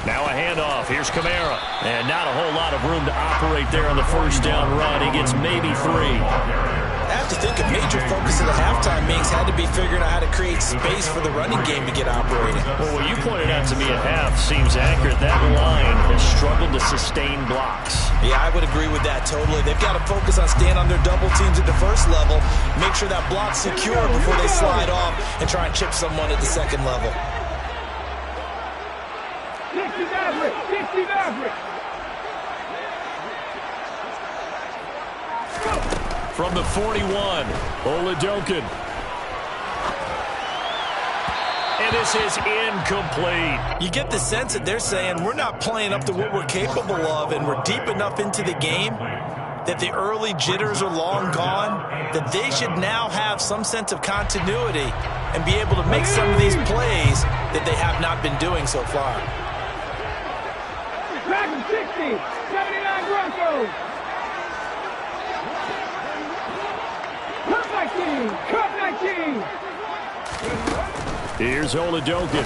Now a handoff. Here's Kamara. And not a whole lot of room to operate there on the 1st down run. He gets maybe 3. I have to think a major focus of the halftime meetings had to be figuring out how to create space for the running game to get operating. Well, what you pointed out to me at half seems accurate. That line has struggled to sustain blocks. Yeah, I would agree with that totally. They've got to focus on staying on their double teams at the 1st level, make sure that block's secure before they slide off and try and chip someone at the 2nd level. 60 Maverick. From the 41, Oladokun. And this is incomplete. You get the sense that they're saying we're not playing up to what we're capable of, and we're deep enough into the game that the early jitters are long gone, that they should now have some sense of continuity and be able to make some of these plays that they have not been doing so far. Back in 60, 79 Broncos. Cut 19. Here's Oladokun.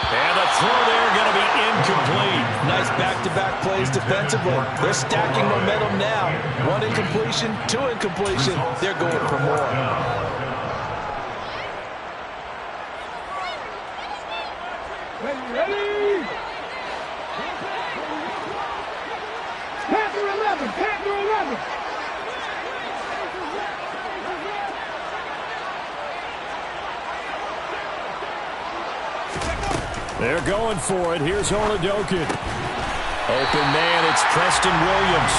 And the throw there going to be incomplete. Nice back-to-back plays defensively. They're stacking momentum now. 1 incompletion, 2 incompletion. They're going for more. Ready? Panther 11. Panther 11. They're going for it. Here's Oladokun. Open man, it's Preston Williams.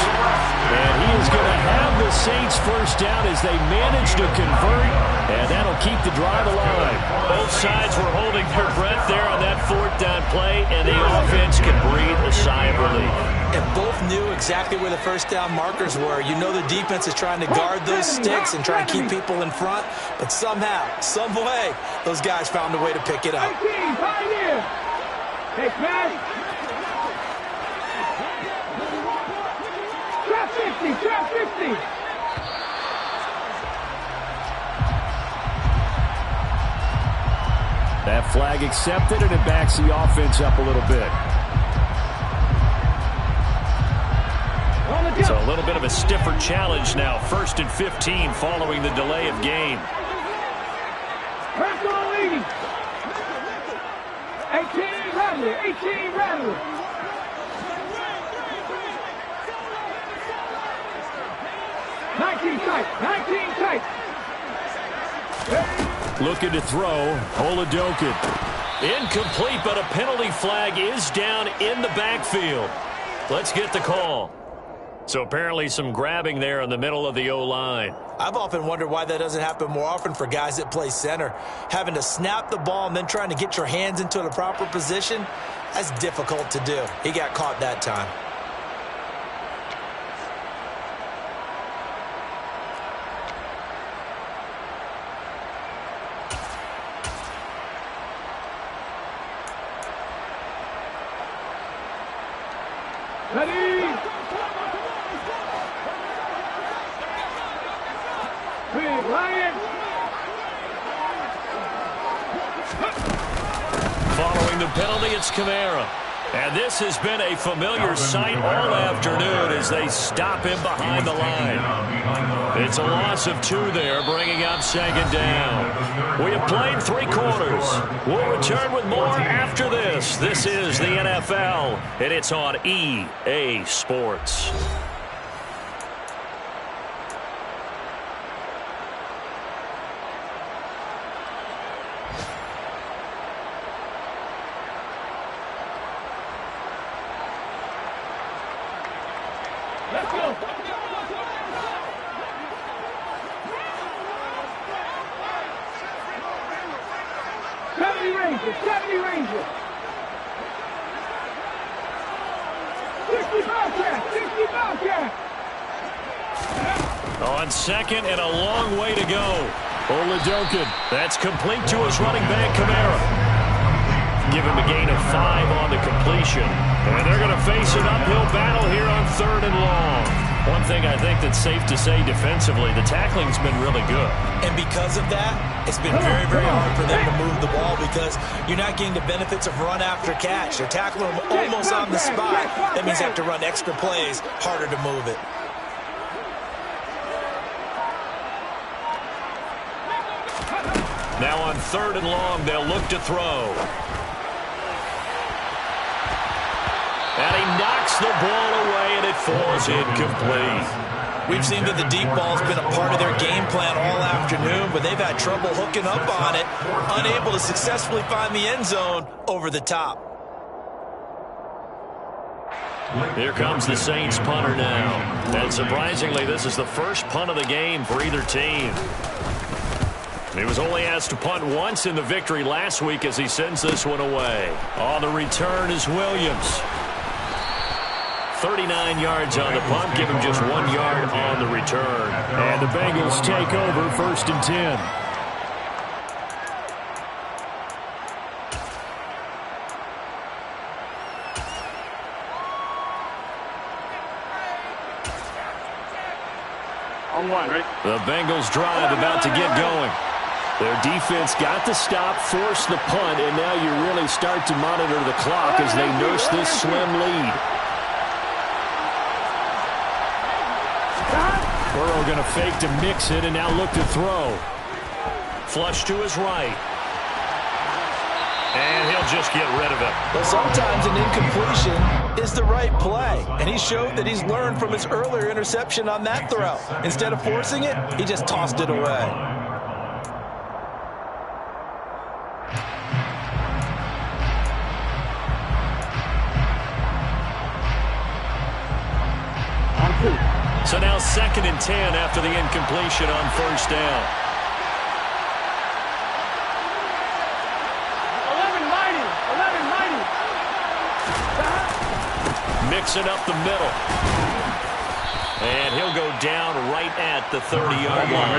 And he is going to have the Saints 1st down as they manage to convert. And that'll keep the drive alive. Both sides were holding their breath there on that 4th down play. And the offense can breathe a sigh of relief. And both knew exactly where the 1st down markers were. You know the defense is trying to guard those sticks and try and keep people in front. But somehow, some way, those guys found a way to pick it up. Hey, man. Trap 50, trap 50. That flag accepted, and it backs the offense up a little bit. So a little bit of a stiffer challenge now. 1st and 15 following the delay of game. 18 Rattler. 19 tight. 19 tight. Looking to throw, Oladokun. Incomplete, but a penalty flag is down in the backfield. Let's get the call. So apparently some grabbing there in the middle of the O-line. I've often wondered why that doesn't happen more often for guys that play center. Having to snap the ball and then trying to get your hands into the proper position, that's difficult to do. He got caught that time. Ready. Big Lion. Following the penalty, it's Kamara. And this has been a familiar sight all afternoon as they stop him behind the line. It's a loss of 2 there, bringing up second down. We have played 3 quarters. We'll return with more after this. This is the NFL, and it's on EA Sports. Let's go. 70 Rangers. 70 Rangers. 60 Bobcat. 60 Bobcat. On second and a long way to go. Oladokun. That's complete to his running back, Kamara. Give him a gain of 5 on the completion. And they're going to face an uphill battle here on 3rd and long. One thing I think that's safe to say defensively, the tackling's been really good. And because of that, it's been very, very hard for them to move the ball because you're not getting the benefits of run after catch. They're tackling them almost on the spot. That means they have to run extra plays, harder to move it. Now on 3rd and long, they'll look to throw. And he knocks the ball away, and it falls incomplete. We've seen that the deep ball's been a part of their game plan all afternoon, but they've had trouble hooking up on it, unable to successfully find the end zone over the top. Here comes the Saints punter now. And surprisingly, this is the first punt of the game for either team. He was only asked to punt once in the victory last week as he sends this one away. On the return is Williams. 39 yards on the punt, give him just 1 yard on the return. And the Bengals take over 1st and 10. On 1, right? The Bengals drive about to get going. Their defense got the stop, forced the punt, and now you really start to monitor the clock as they nurse this slim lead. Burrow going to fake to mix it and now look to throw. Flush to his right. And he'll just get rid of it. Well, sometimes an incompletion is the right play. And he showed that he's learned from his earlier interception on that throw. Instead of forcing it, he just tossed it away. So now 2nd and 10 after the incompletion on 1st down. 11 mighty. Mixing up the middle. And he'll go down right at the 30-yard line.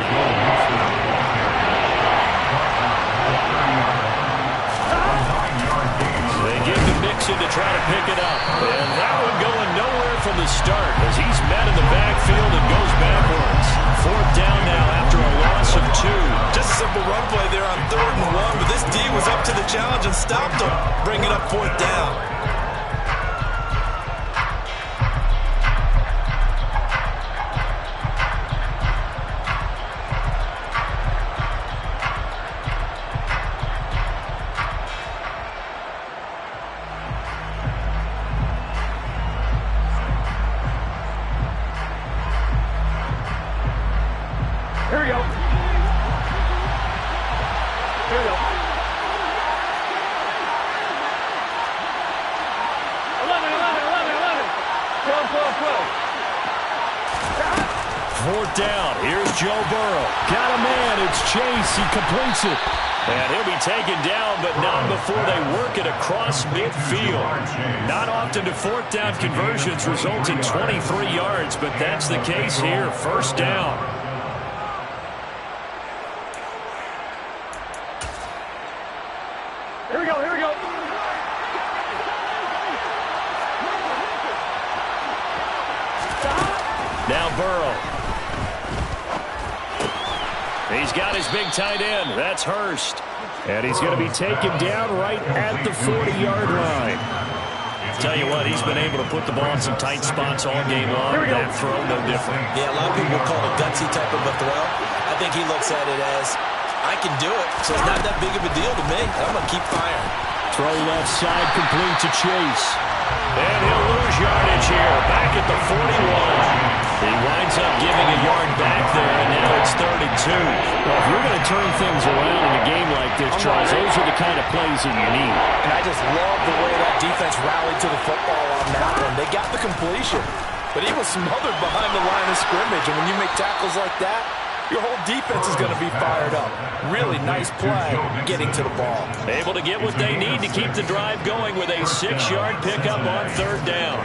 They give to Mixon to try to pick it up. And that one going nowhere from the start as he's met in the backfield and goes backwards. 4th down now after a loss of 2. Just a simple run play there on 3rd and 1, but this D was up to the challenge and stopped him, bringing up 4th down. Here we go. 11. 12. Fourth down. Here's Joe Burrow. Got a man. It's Chase. He completes it. And he'll be taken down, but not before they work it across midfield. Not often do fourth down conversions result in 23 yards, but that's the case here. First down. Here we go. Now Burrow. He's got his big tight end. That's Hurst. And he's going to be taken down right at the 40-yard line. Tell you what, he's been able to put the ball in some tight spots all game long. That throw, no different. Yeah, a lot of people would call it a gutsy type of a throw. I think he looks at it as, I can do it, so it's not that big of a deal to me. I'm going to keep firing. Throw left side complete to Chase. And he'll lose yardage here. Back at the 41. He winds up giving a yard back there, and now it's 32. Well, if you're going to turn things around in a game like this, Charles, those are the kind of plays that you need. And I just love the way that defense rallied to the football on that one. They got the completion, but he was smothered behind the line of scrimmage. And when you make tackles like that, your whole defense is going to be fired up. Really nice play getting to the ball. Able to get what they need to keep the drive going with a 6-yard pickup on third down.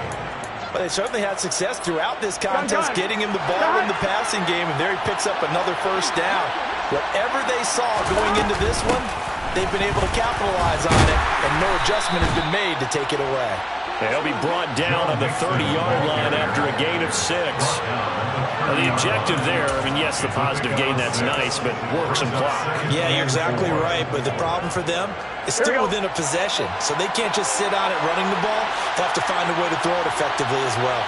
But they certainly had success throughout this contest, getting him the ball in the passing game, and there he picks up another first down. Whatever they saw going into this one, they've been able to capitalize on it, and no adjustment has been made to take it away. He'll be brought down on the 30-yard line after a gain of 6. Well, the objective there, I mean, yes, the positive gain, that's nice, but work some clock. Yeah, you're exactly right, but the problem for them is still within a possession, so they can't just sit on it running the ball. They'll have to find a way to throw it effectively as well.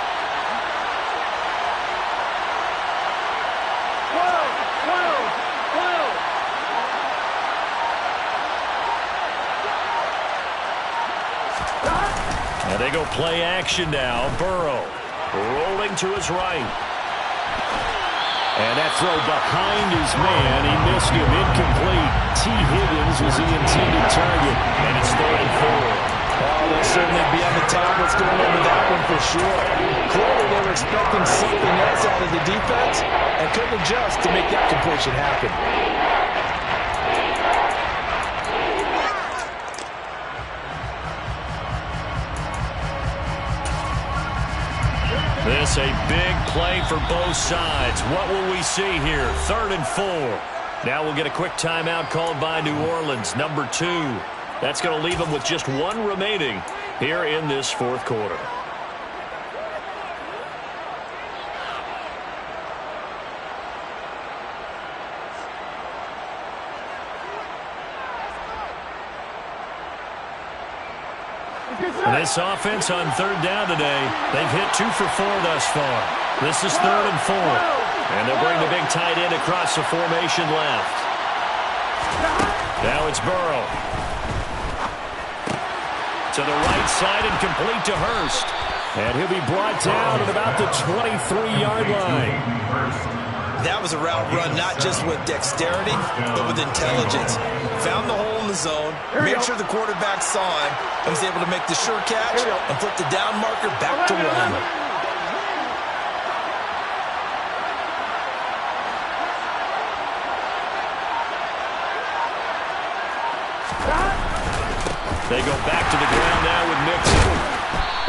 12. And they go play action now. Burrow rolling to his right. And that throw behind his man, he missed him, incomplete. T. Higgins was the intended target, and it's 3rd and 4. Oh, they'll certainly be on the top. What's going on with that one for sure. Clearly they were expecting something else out of the defense and couldn't adjust to make that completion happen. This a big play for both sides. What will we see here? 3rd and 4. Now we'll get a quick timeout called by New Orleans, number 2. That's going to leave them with just 1 remaining here in this 4th quarter. And this offense on 3rd down today, they've hit 2 for 4 thus far. This is 3rd and 4. And they'll bring the big tight end across the formation left. Now it's Burrow. To the right side and complete to Hurst. And he'll be brought down at about the 23-yard line. That was a route run not just with dexterity, but with intelligence. Found the hole in the zone, made sure the quarterback saw him, and was able to make the sure catch and flip the down marker back to 1. They go back to the ground now with Mixon.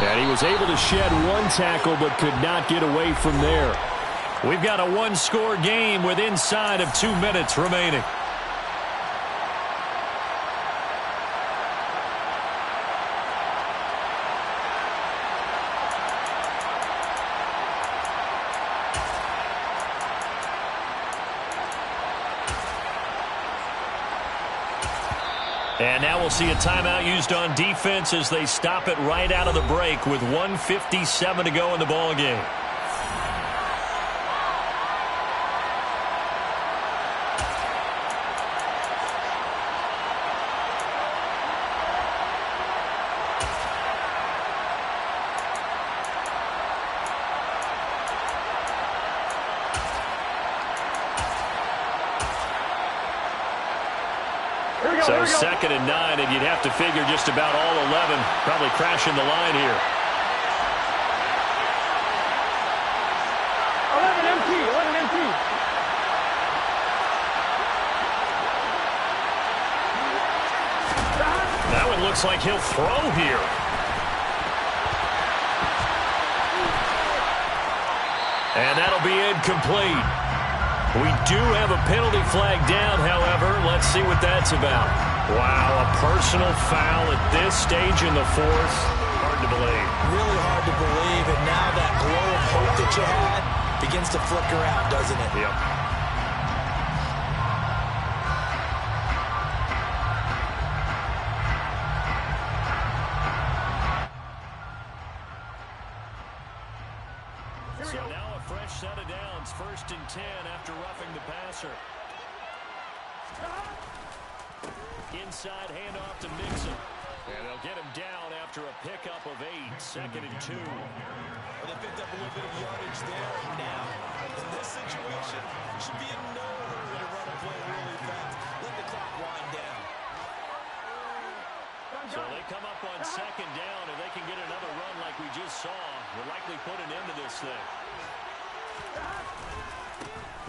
And he was able to shed 1 tackle but could not get away from there. We've got a 1-score game with inside of 2 minutes remaining. And now we'll see a timeout used on defense as they stop it right out of the break with 1:57 to go in the ball game. So 2nd and 9, and you'd have to figure just about all 11 probably crashing the line here. 11 empty. That one looks like he'll throw here. And that'll be incomplete. We do have a penalty flag down, however. Let's see what that's about. Wow, a personal foul at this stage in the fourth. Hard to believe. Really hard to believe, and now that glow of hope that you had begins to flicker out, doesn't it? Yep. So now a fresh set of downs, 1st and 10 after roughing the passer. Inside handoff to Mixon. And they'll get him down after a pickup of 8, 2nd and 2. Well, they picked up a little bit of yardage there. Now, in this situation, should be in no hurry to run a play really fast. Let the clock wind down. So they come up on 2nd down, and they can get another run like we just saw. Will likely put an end to this thing.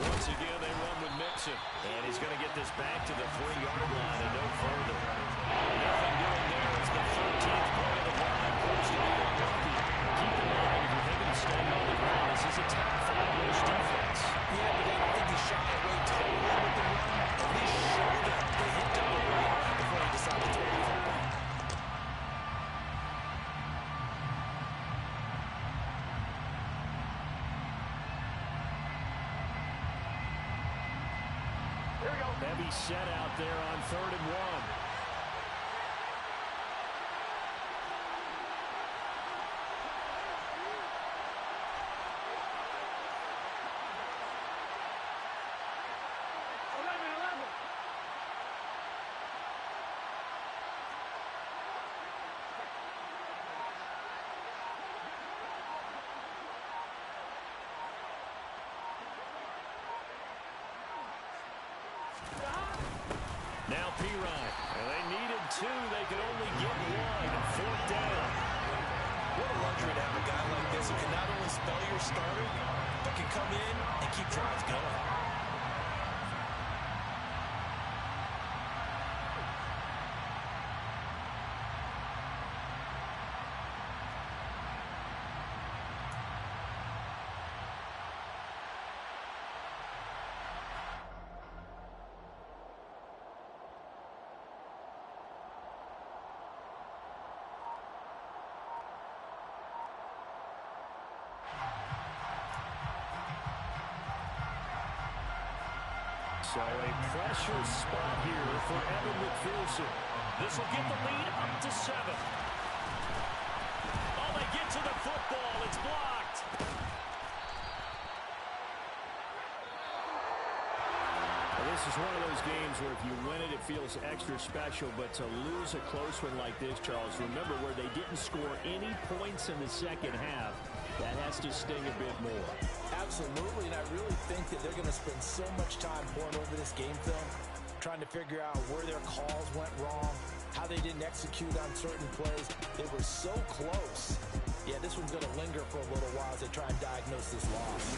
Once again, they run with Mixon. And he's going to get this back to the 3-yard line and no further. Nothing doing there. It's the 13th play of the drive. Proves to be unlucky. Keep in mind, if you're thinking of staying on the ground, this is a top 5-rush defense. Yeah, but I don't think he shy away totally with the run. At least show that they hit the run before he decided to take it. Heavy set out there on 3rd and 1. Now P-Ryan, and they needed 2. They could only get 1. 4th down. What a luxury to have a guy like this who can not only spell your starter, but can come in and keep drives going. So a pressure spot here for Evan McPherson. This will get the lead up to 7. Oh, they get to the football. It's blocked. Well, this is one of those games where if you win it, it feels extra special. But to lose a close one like this, Charles, remember where they didn't score any points in the second half. That has to sting a bit more. Absolutely, and I really think that they're going to spend so much time pouring over this game film, trying to figure out where their calls went wrong, how they didn't execute on certain plays. They were so close. Yeah, this one's going to linger for a little while as they try and diagnose this loss.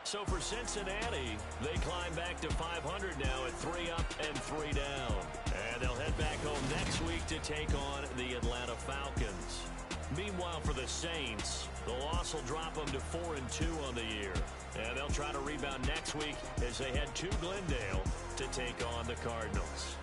So for Cincinnati, they climb back to 500 now at 3 up and 3 down. And they'll head back home next week to take on the Atlanta Falcons. Meanwhile, for the Saints, the loss will drop them to 4-2 on the year. And they'll try to rebound next week as they head to Glendale to take on the Cardinals.